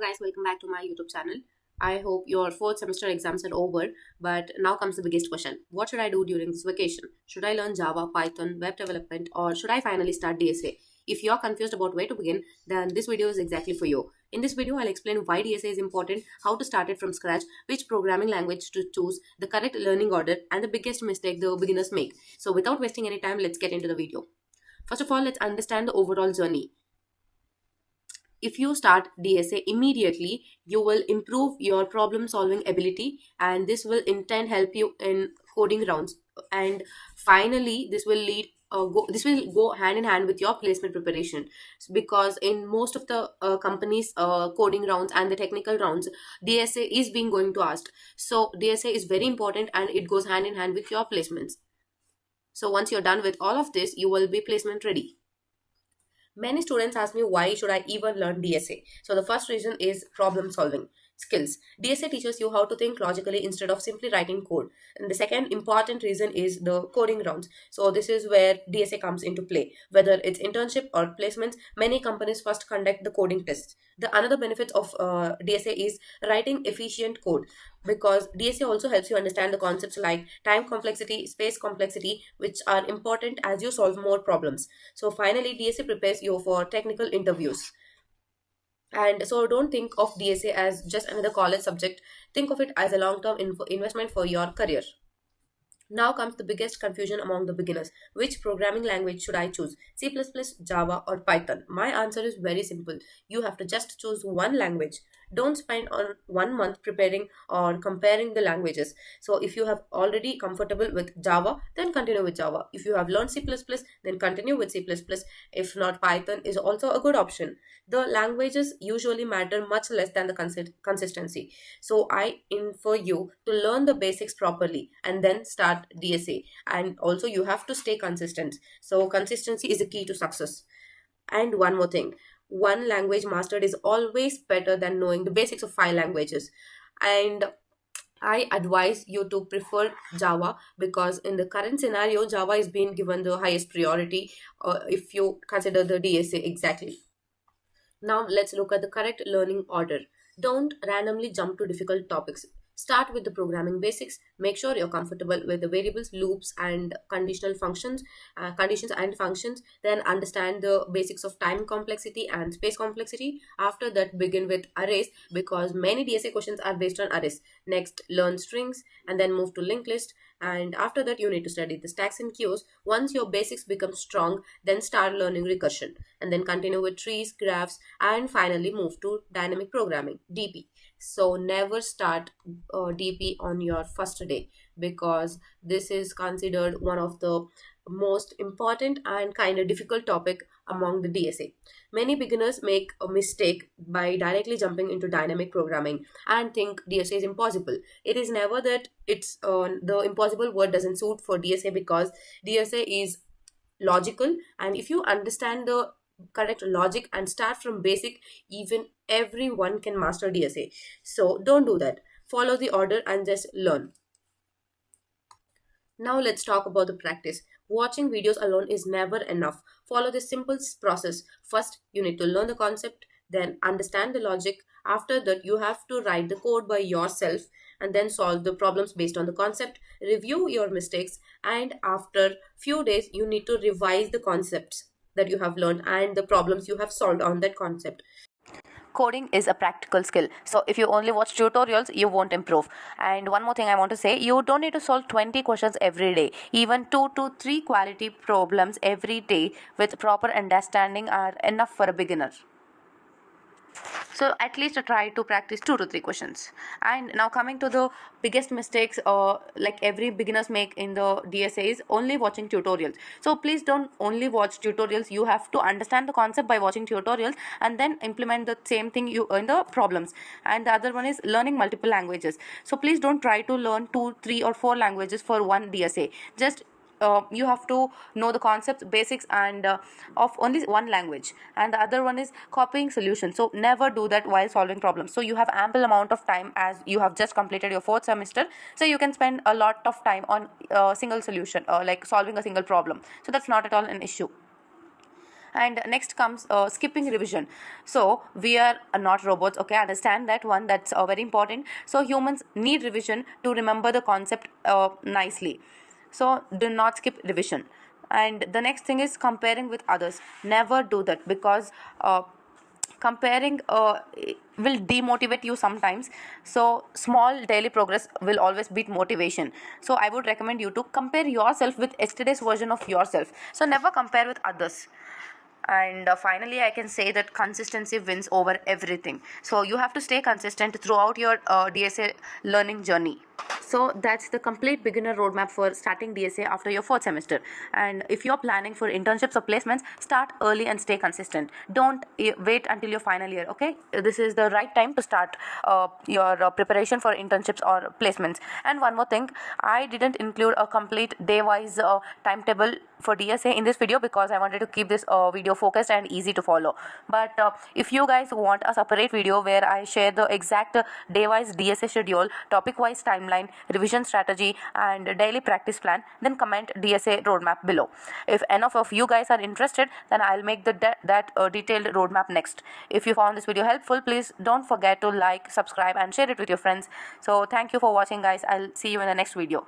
guys, welcome back to my YouTube channel. I hope your fourth semester exams are over, but now comes the biggest question. What should I do during this vacation? Should I learn Java, Python, web development, or should I finally start DSA? If you're confused about where to begin, then this video is exactly for you. In this video, I'll explain why DSA is important, how to start it from scratch, which programming language to choose, the correct learning order, and the biggest mistake the beginners make. So without wasting any time, let's get into the video. First of all, let's understand the overall journey. If you start DSA immediately, you will improve your problem solving ability, and this will in turn help you in coding rounds. And finally, this will go hand in hand with your placement preparation, because in most of the companies coding rounds and the technical rounds, DSA is being going to asked. So DSA is very important and it goes hand in hand with your placements. So once you're done with all of this, you will be placement ready. Many students ask me, why should I even learn DSA? So the first reason is problem solving skills. DSA teaches you how to think logically instead of simply writing code. And the second important reason is the coding rounds. So this is where DSA comes into play. Whether it's internship or placements, many companies first conduct the coding tests. The another benefits of DSA is writing efficient code, because DSA also helps you understand the concepts like time complexity, space complexity, which are important as you solve more problems. So finally, DSA prepares you for technical interviews. And so don't think of DSA as just another college subject. Think of it as a long-term investment for your career. Now comes the biggest confusion among the beginners. Which programming language should I choose? C++, Java, or Python? My answer is very simple. You have to just choose one language. Don't spend on 1 month preparing or comparing the languages. So if you have already comfortable with Java, then continue with Java. If you have learned C++, then continue with C++. If not, Python is also a good option. The languages usually matter much less than the consistency. So I infer you to learn the basics properly and then start DSA. And also you have to stay consistent. So consistency is the key to success. And one more thing, one language mastered is always better than knowing the basics of 5 languages. And I advise you to prefer Java, because in the current scenario, Java is being given the highest priority if you consider the DSA exactly. Now let's look at the correct learning order. Don't randomly jump to difficult topics. Start with the programming basics. Make sure you're comfortable with the variables, loops, and conditions and functions. Then understand the basics of time complexity and space complexity. After that, begin with arrays, because many DSA questions are based on arrays. Next, learn strings and then move to linked list. And after that, you need to study the stacks and queues. Once your basics become strong, then start learning recursion, and then continue with trees, graphs, and finally move to dynamic programming, DP. So never start DP on your first day, because this is considered one of the most important and kind of difficult topic among the DSA. Many beginners make a mistake by directly jumping into dynamic programming and think DSA is impossible. It is never that. It's the impossible word doesn't suit for DSA, because DSA is logical, and if you understand the correct logic and start from basic, even everyone can master DSA. So don't do that. Follow the order and just learn. Now let's talk about the practice. Watching videos alone is never enough. Follow this simple process. First, you need to learn the concept, then understand the logic. After that, you have to write the code by yourself and then solve the problems based on the concept. Review your mistakes, and after few days, you need to revise the concepts that you have learned and the problems you have solved on that concept. Coding is a practical skill, so if you only watch tutorials, you won't improve. And one more thing I want to say, you don't need to solve 20 questions every day. Even 2 to 3 quality problems every day with proper understanding are enough for a beginner. So at least try to practice 2 to 3 questions. And now coming to the biggest mistakes like every beginners make in the DSA is only watching tutorials. So please don't only watch tutorials. You have to understand the concept by watching tutorials and then implement the same thing you in the problems. And the other one is learning multiple languages. So please don't try to learn 2, 3, or 4 languages for one DSA. Just you have to know the concepts basics and of only one language, and the other one is copying solutions. So never do that while solving problems. So you have ample amount of time, as you have just completed your fourth semester, so you can spend a lot of time on single solution, like solving a single problem. So that's not at all an issue. And next comes skipping revision. So we are not robots, okay, understand that one, that's very important. So humans need revision to remember the concept nicely, so do not skip revision. And the next thing is comparing with others. Never do that, because comparing will demotivate you sometimes. So small daily progress will always beat motivation. So I would recommend you to compare yourself with yesterday's version of yourself, so never compare with others. And finally, I can say that consistency wins over everything. So you have to stay consistent throughout your DSA learning journey. So that's the complete beginner roadmap for starting DSA after your fourth semester. And if you're planning for internships or placements, start early and stay consistent. Don't wait until your final year, okay? This is the right time to start your preparation for internships or placements. And one more thing, I didn't include a complete day wise timetable for DSA in this video, because I wanted to keep this video focused and easy to follow. But if you guys want a separate video where I share the exact day wise DSA schedule, topic wise timeline, revision strategy, and daily practice plan, then comment DSA roadmap below. If enough of you guys are interested, then I'll make that detailed roadmap next. If you found this video helpful, please don't forget to like, subscribe, and share it with your friends. So thank you for watching, guys. I'll see you in the next video.